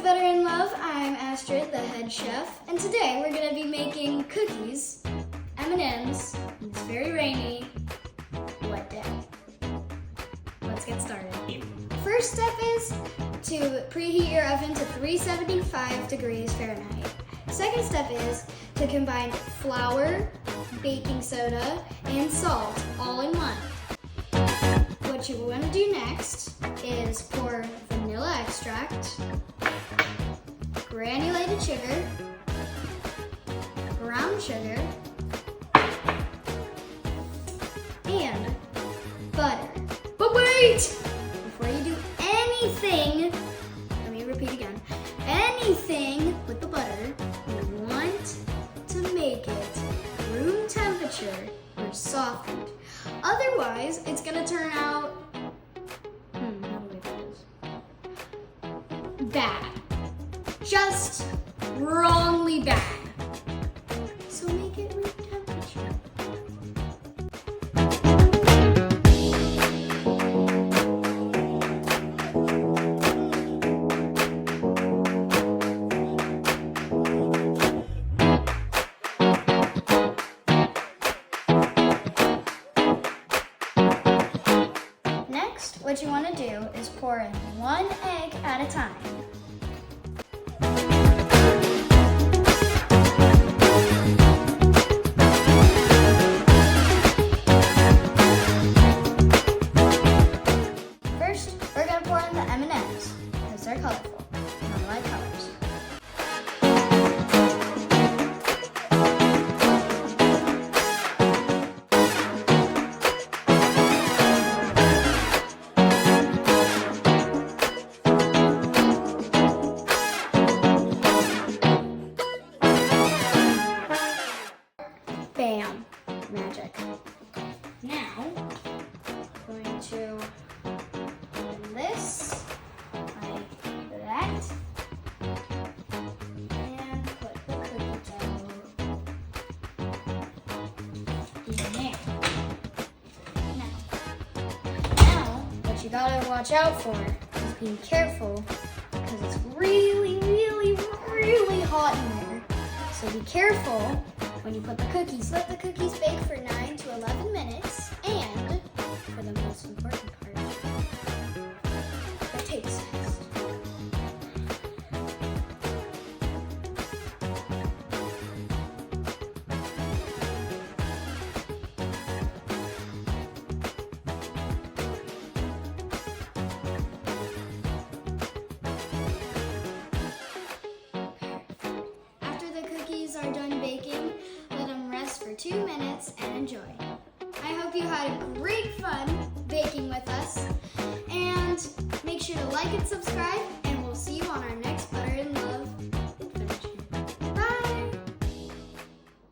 Better in Love. I'm Astrid, the head chef, and today we're going to be making cookies, M&Ms, and it's very rainy, wet day. Let's get started. First step is to preheat your oven to 375 degrees Fahrenheit. Second step is to combine flour, baking soda, and salt all in one. What you want to do next is pour vanilla extract, granulated sugar, brown sugar, and butter. But wait! Before you do anything, let me repeat again, anything with the butter, you want to make it room temperature or softened. Otherwise, it's gonna turn out bad. Just wrongly bad. So make it room temperature. Next, what you want to do is pour in one egg at a time. First, we're going to pour in the M&Ms because they're colorful and I like colors. Bam! Magic. Now, I'm going to open this like that and put the cookie dough in there. Now, what you gotta watch out for is being careful because it's really, really, really hot in there. So be careful when you put the cookies. Let the cookies bake for 9 to 11 minutes, and for the most important part, the taste test. After the cookies are done baking, let them rest for 2 minutes and enjoy. I hope you had great fun baking with us, and make sure to like and subscribe